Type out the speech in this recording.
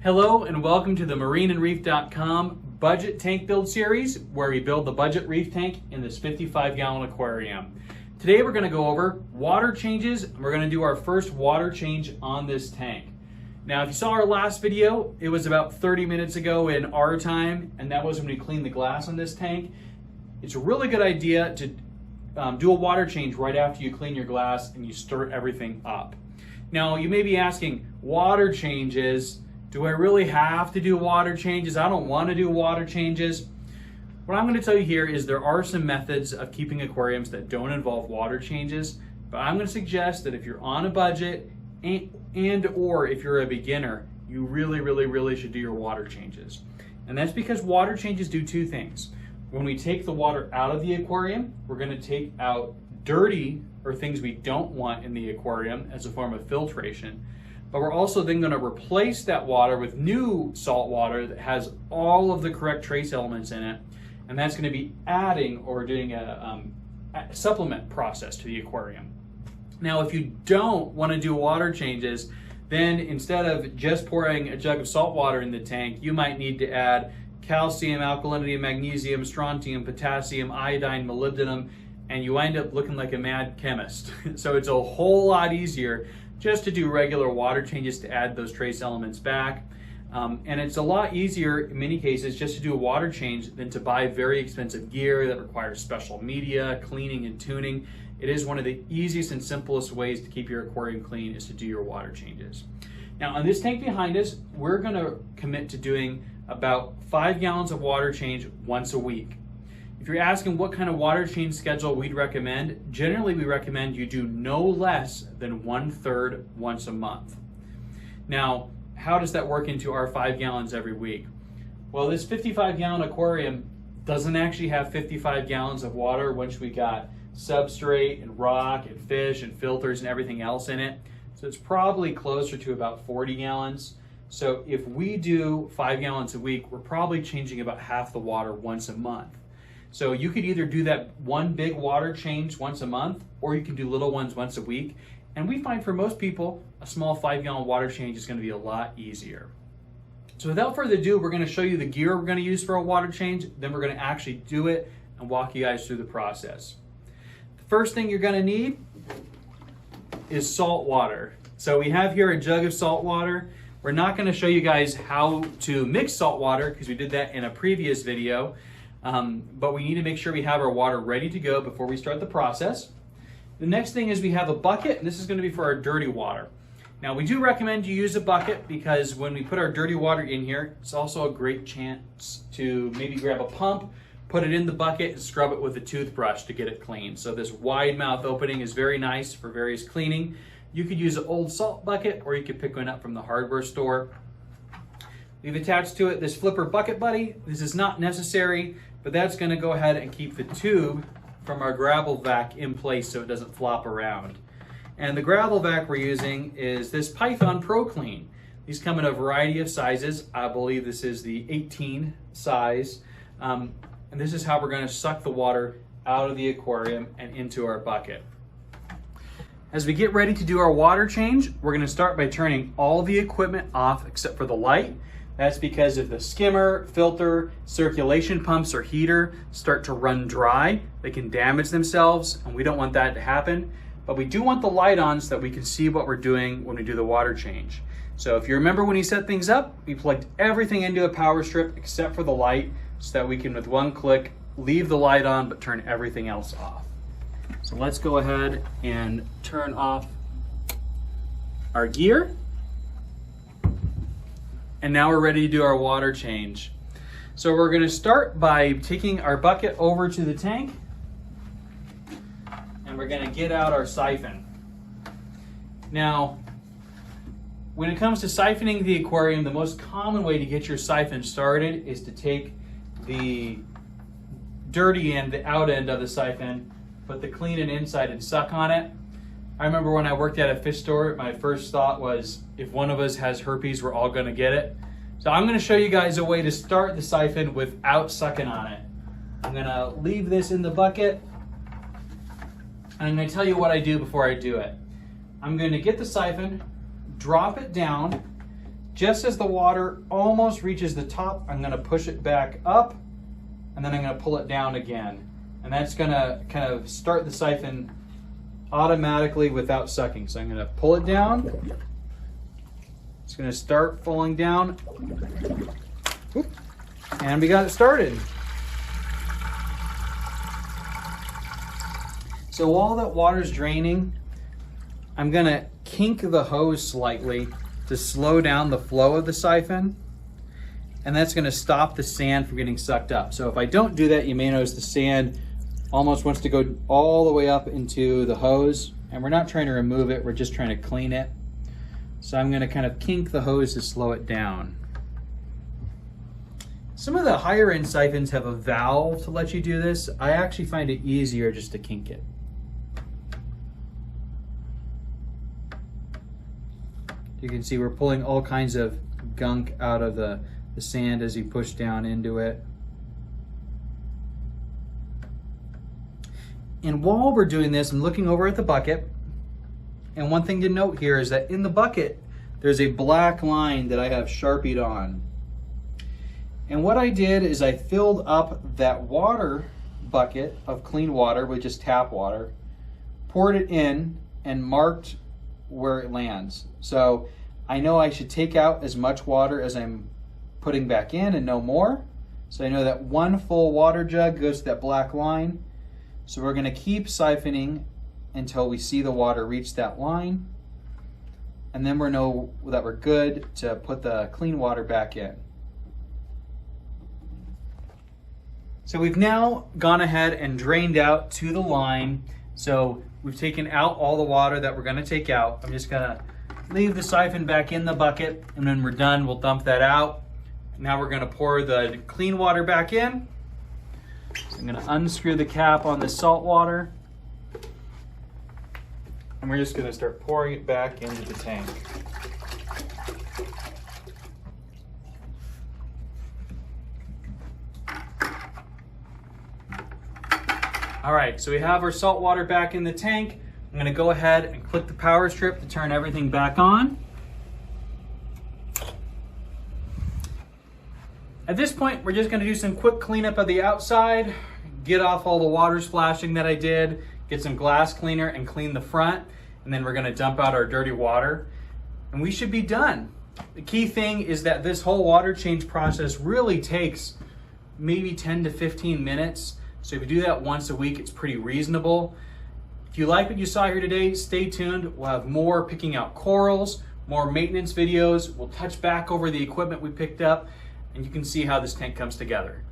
Hello and welcome to the MarineAndReef.com budget tank build series, where we build the budget reef tank in this 55-gallon aquarium. Today we're going to go over water changes, and we're going to do our first water change on this tank. Now, if you saw our last video, it was about 30 minutes ago in our time, and that was when we cleaned the glass on this tank. It's a really good idea to do a water change right after you clean your glass and you stir everything up. Now, you may be asking, water changes, do I really have to do water changes? I don't want to do water changes. What I'm going to tell you here is there are some methods of keeping aquariums that don't involve water changes, but I'm going to suggest that if you're on a budget and or if you're a beginner, you really should do your water changes. And that's because water changes do two things. When we take the water out of the aquarium, we're going to take out dirty or things we don't want in the aquarium as a form of filtration. But we're also then going to replace that water with new salt water that has all of the correct trace elements in it. And that's going to be adding or doing a supplement process to the aquarium. Now, if you don't want to do water changes, then instead of just pouring a jug of salt water in the tank, you might need to add calcium, alkalinity, magnesium, strontium, potassium, iodine, molybdenum, and you wind up looking like a mad chemist. So it's a whole lot easier just to do regular water changes to add those trace elements back. And it's a lot easier in many cases just to do a water change than to buy very expensive gear that requires special media, cleaning and tuning. It is one of the easiest and simplest ways to keep your aquarium clean is to do your water changes. Now on this tank behind us, we're gonna commit to doing about 5 gallons of water change once a week. If you're asking what kind of water change schedule we'd recommend, generally we recommend you do no less than 1/3 once a month. Now, how does that work into our 5 gallons every week? Well, this 55-gallon aquarium doesn't actually have 55 gallons of water once we got substrate and rock and fish and filters and everything else in it. So it's probably closer to about 40 gallons. So if we do 5 gallons a week, we're probably changing about half the water once a month. So you could either do that one big water change once a month, or you can do little ones once a week. And we find for most people, a small 5-gallon water change is going to be a lot easier. So without further ado, we're going to show you the gear we're going to use for a water change. Then we're going to actually do it and walk you guys through the process. The first thing you're going to need is salt water. So we have here a jug of salt water. We're not going to show you guys how to mix salt water because we did that in a previous video. But we need to make sure we have our water ready to go before we start the process. The next thing is we have a bucket, and this is going to be for our dirty water. Now, we do recommend you use a bucket because when we put our dirty water in here, it's also a great chance to maybe grab a pump, put it in the bucket, and scrub it with a toothbrush to get it clean. So this wide mouth opening is very nice for various cleaning. You could use an old salt bucket, or you could pick one up from the hardware store. We've attached to it this flipper bucket buddy. This is not necessary, but that's going to go ahead and keep the tube from our gravel vac in place so it doesn't flop around. And the gravel vac we're using is this Python Pro Clean. These come in a variety of sizes. I believe this is the 18 size. And this is how we're going to suck the water out of the aquarium and into our bucket. As we get ready to do our water change, we're going to start by turning all the equipment off except for the light. That's because if the skimmer, filter, circulation pumps, or heater start to run dry, they can damage themselves, and we don't want that to happen. But we do want the light on so that we can see what we're doing when we do the water change. So if you remember when we set things up, we plugged everything into a power strip except for the light so that we can, with one click, leave the light on but turn everything else off. So let's go ahead and turn off our gear. And now we're ready to do our water change. So we're going to start by taking our bucket over to the tank, and we're going to get out our siphon. Now, when it comes to siphoning the aquarium, the most common way to get your siphon started is to take the dirty end, the out end of the siphon, put the clean end inside and suck on it. I remember when I worked at a fish store, my first thought was, if one of us has herpes, we're all gonna get it. So I'm gonna show you guys a way to start the siphon without sucking on it. I'm gonna leave this in the bucket, and I'm gonna tell you what I do before I do it. I'm gonna get the siphon, drop it down, just as the water almost reaches the top, I'm gonna push it back up, and then I'm gonna pull it down again. And that's gonna kind of start the siphon automatically without sucking. So I'm gonna pull it down. It's gonna start falling down. Whoop. And we got it started. So while that water's draining, I'm gonna kink the hose slightly to slow down the flow of the siphon, and that's gonna stop the sand from getting sucked up. So if I don't do that, you may notice the sand almost wants to go all the way up into the hose, and we're not trying to remove it, we're just trying to clean it. So I'm gonna kind of kink the hose to slow it down. Some of the higher end siphons have a valve to let you do this. I actually find it easier just to kink it. You can see we're pulling all kinds of gunk out of the sand as you push down into it. And while we're doing this, I'm looking over at the bucket. And one thing to note here is that in the bucket, there's a black line that I have Sharpied on. And what I did is I filled up that water bucket of clean water with just tap water, poured it in, and marked where it lands. So I know I should take out as much water as I'm putting back in and no more. So I know that one full water jug goes to that black line. So we're gonna keep siphoning until we see the water reach that line. And then we know that we're good to put the clean water back in. So we've now gone ahead and drained out to the line. So we've taken out all the water that we're gonna take out. I'm just gonna leave the siphon back in the bucket, and when we're done, we'll dump that out. Now we're gonna pour the clean water back in. So I'm gonna unscrew the cap on the salt water, and we're just gonna start pouring it back into the tank. All right, so we have our salt water back in the tank. I'm gonna go ahead and click the power strip to turn everything back on. At this point, we're just gonna do some quick cleanup of the outside, get off all the water splashing that I did, get some glass cleaner and clean the front, and then we're gonna dump out our dirty water, and we should be done. The key thing is that this whole water change process really takes maybe 10 to 15 minutes. So if you do that once a week, it's pretty reasonable. If you like what you saw here today, stay tuned. We'll have more picking out corals, more maintenance videos. We'll touch back over the equipment we picked up, and you can see how this tank comes together.